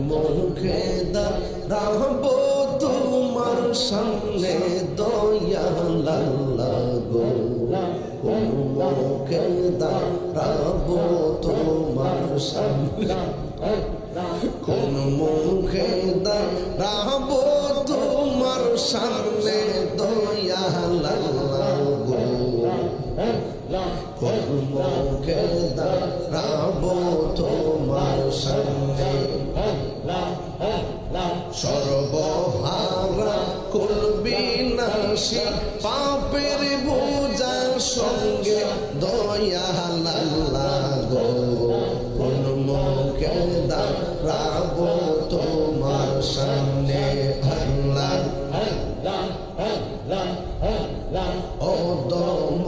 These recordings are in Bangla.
মুখে দাঁড়াবো তোমার সামনে দয়াল আল্লাহ গো, কোন মুখে দাঁড়াবো তোমার সামনে, কোন মুখে দাঁড়াবো তোমার সামনে দয়াল আল্লাহ গো, কোন মুখে দাঁড়াবো তোমার সামনে। সর্বহারা কুল বিনাশী পাপের বোঝা সঙ্গে দয়াল আল্লাহ গো, কোন মুখে দাঁড়াবো তোমার সামনে আল্লাহ। অদম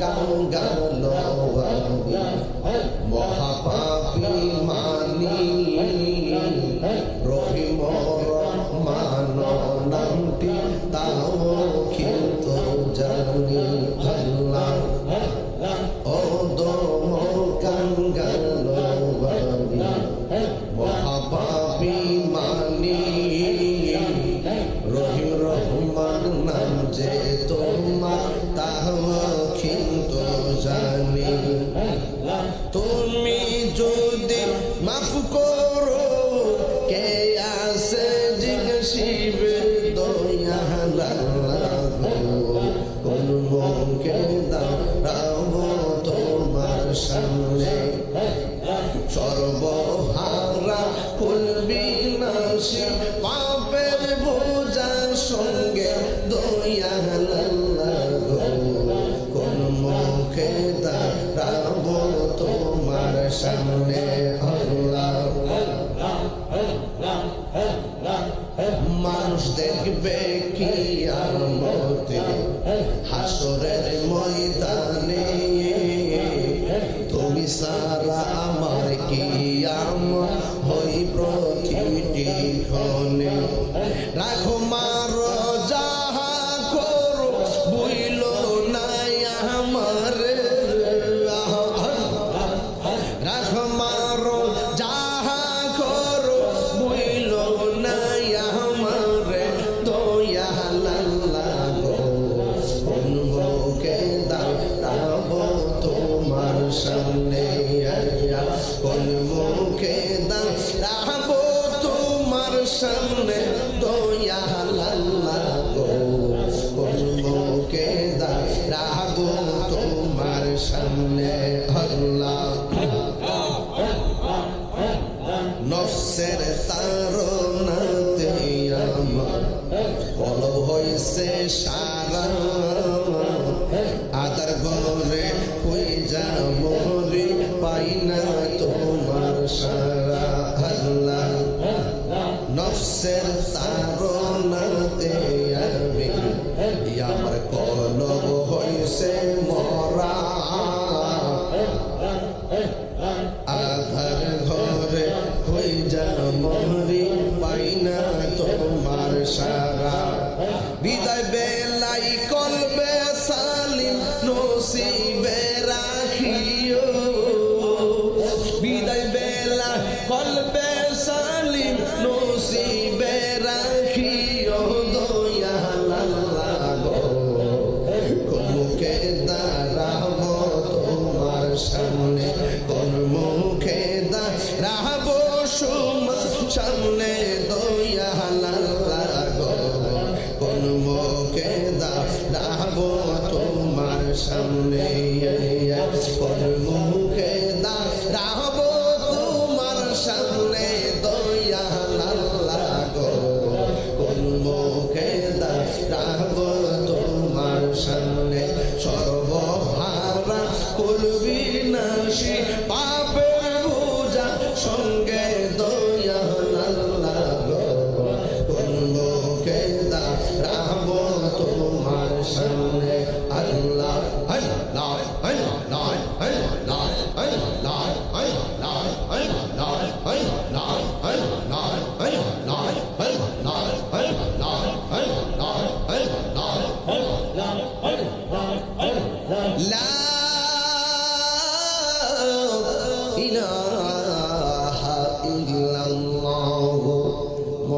কাঙ্গাল আমি মহাপাপী মানি, রহিম রহমান নামটি তাও কিন্তু জানি আল্লাহ। অদম কাঙ্গাল আমি মহাপাপী মানি, রহিম রহমান নাম যে তোমার তাও কিন্তু জানি। তুমি যদি মাফ করো কে আছে জিজ্ঞাসিবে দয়াল আল্লাহ গো, কোন মুখে দাঁড়াবো তোমার সামনে। সর্বহারা কুল বিনাশী পাপের বোঝা সঙ্গে দয়াল আল্লাহ গো, কোন মুখে দাঁড়াবো তোমার সামনে আল্লাহ। মানুষ দেখবে কিয়ামতে হাসরের ময়দানে, তুমি সারা আমার কিয়ামত হই প্রতিটি ক্ষণে। রাখো মার যাহা করো বুইল নাই আমার, রাখো মার যাহা করো বুইল নাই আমার দয়াল আল্লাহ গো, কোন মুখে দাঁড়াবো তোমার সামনে, কোন মুখে দাঁড়াবো তোমার সামনে দয়াল আল্লাহ গো, কোন মুখে দাঁড়াবো তোমার সামনে আল্লাহ। নফসের তাড়নাতে আমার কলব হইছে সারা, আদার ঘরে হই যা মরি পাই না তোমার সারা আল্লাহ। নফসের তাড়নাতে আমি আমার কলব হইছে মরা, আধার ঘরে হই যা মরি পাই না তোমার সারা। বিদায় বেলাই কলবে সালিম নসিবে রাখিও, বিদায় বেলা কলবে সালিম নসিবে রাখিও দয়াল আল্লাহ গো, কোন মুখে দাঁড়াবো তোমার সামনে, কোন মুখে দাঁড়াবো সামনে দয়াল আল্লাহ গো, কোন মুখে দাঁড়াবো তোমার সামনে, কোন মুখে দাঁড়াবো তোমার সামনে দয়াল আল্লাহ গো, কোন মুখে দাঁড়াবো তোমার সামনে। সর্বহারা কুল বিনাশী পাপের বোঝা সঙ্গে দয়াল আল্লাহ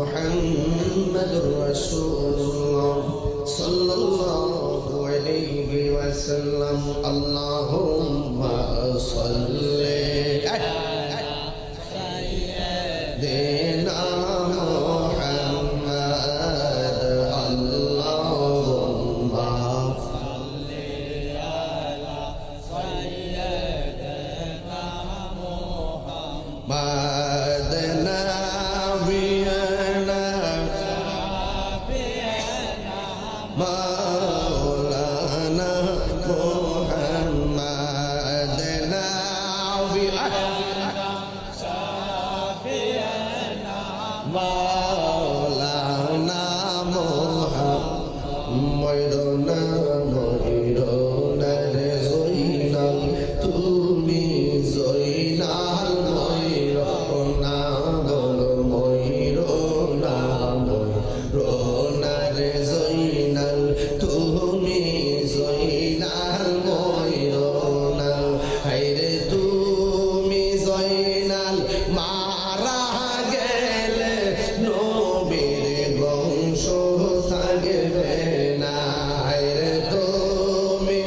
মুহাম্মাদুর রাসূলুল্লাহ সাল্লাল্লাহু আলাইহি ওয়াসাল্লাম আল্লাহুম্মা সাল্লি সাইয়্যিদিনা মুহাম্মাদ আল্লাহুম্মা সাল্লি আলা সাইয়্যিদিনা মুহাম্মাদ নাবিয়ানা শাফিয়ানা মাওলানা মুহাম্মাদ নাবিয়ানা শাফিয়ানা মাওলানা মুহাম্মাদ ময়ূরনা রে জয়নাল তুমি জয়নাল ময়ূরনা বল ময়ূরনা ময়ূরনা রে জয়নাল তুমি জয়নাল ময়ূরনা হায়রে তুমি জয়নাল মারা গেলে নবীর বংশ থাকবে না হায়রে তুমি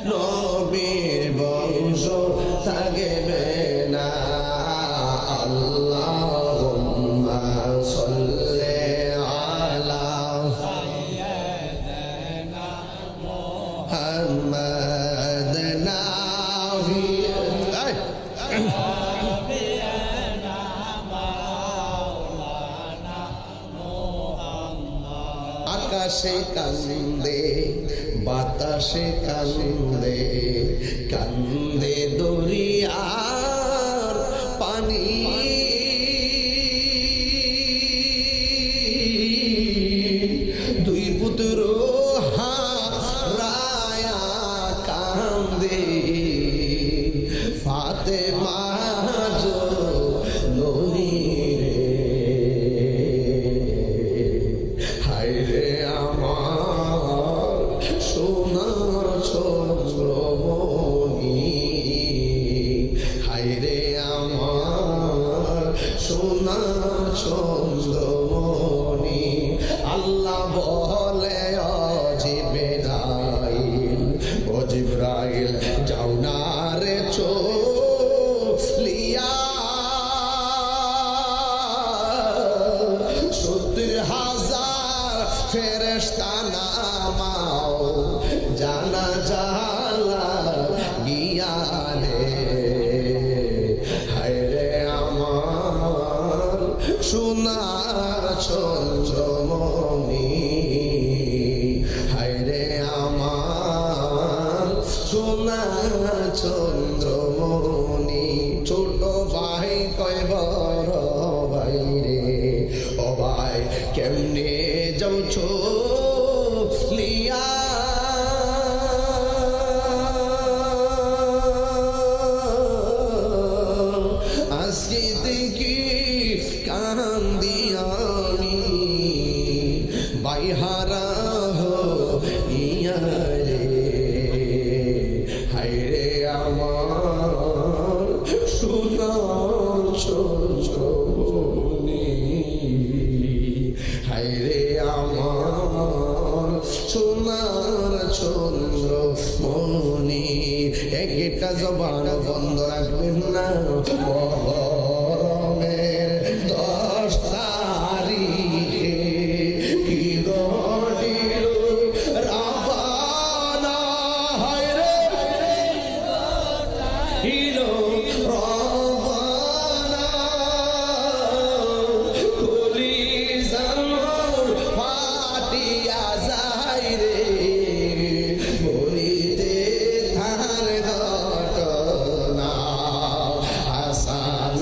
নবীর বংশ থাকবে না আল্লাহুম্মা সাল্লি আলা সাইয়্যিদিনা মুহাম্মাদ নাবিয়ানা মাওলানা মুহাম্মাদ আকাশে কান্দে বাতাসে কান্দে কান্দে দরিয়ার পানি দুই পুত্র হারায়া কান্দে ফাতেমা জননী রে হায়রে আমার সোনা চন্দ্রমণি হায়রে আমার সোনা চন্দ্রমণি আল্লাহ বলে ও জিবরাইল যাও না রে চলিয়া 70,000 ফেরেশতা নামাও জানাজা লাগিয়া রে হায়রে আমার সোনার চন্দ্রমণি হায়রে আমার সোনার চন্দ্রমণি ছোট ভাই কয় বড় ভাই রে ও ভাই কেমনে যাচ্ছ লিয়া আজকে দেখি কান্দি আমি বাইহারা ইয়া রে হায়রে আমার সোনার চন্দ্রমণি হায়রে আমার সোনার চন্দ্রমণি একটা জবান বন্ধ রাখবেন না মহরমের 10 তারিখে কি ঘটিল রাবানা হায়রে হিলো রাবানা কলিজার ফাটিয়া যায় রে মরিতে ধার ঘটনা হাসান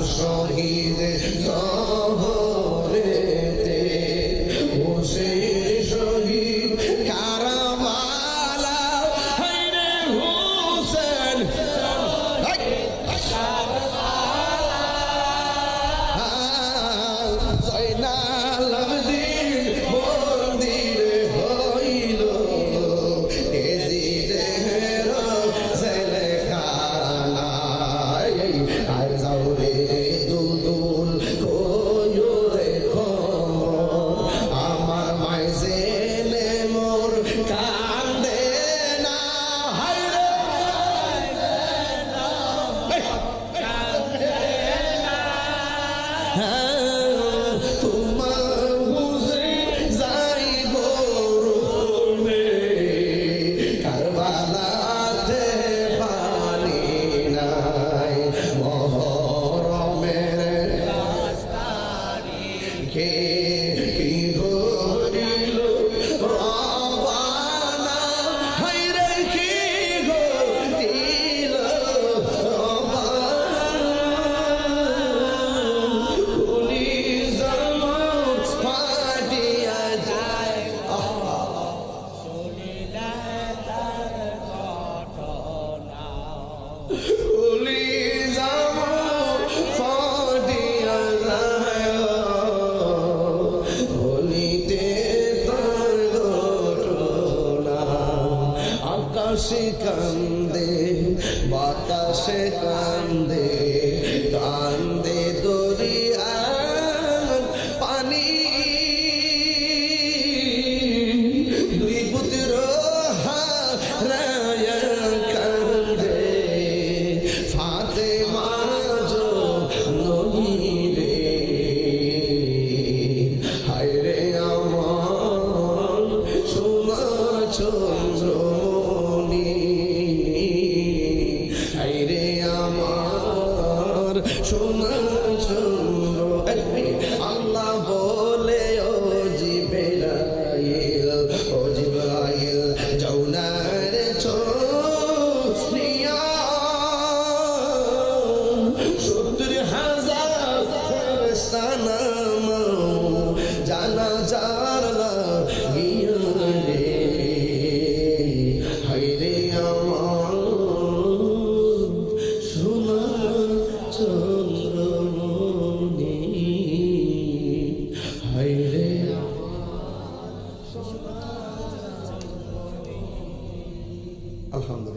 সে কান্দে কান্দে দরিয়া পানি দুই পুত্র হারায়া কান্দে ফাতেমা জো নবীরে হায় রে আমার সোনা চন্দ্রমণি হায় রে আমার সোনা চন্দ্র আল্লাহ বলে ও জিবরাইল যাও না রে ছোনিয়া 70,000 ফেরেশতা নামাও জানাজার লাগিয়া রে হায় রে আমার সোনা চন্দ্রমণি হায় রে আলহামদুলিল্লাহ।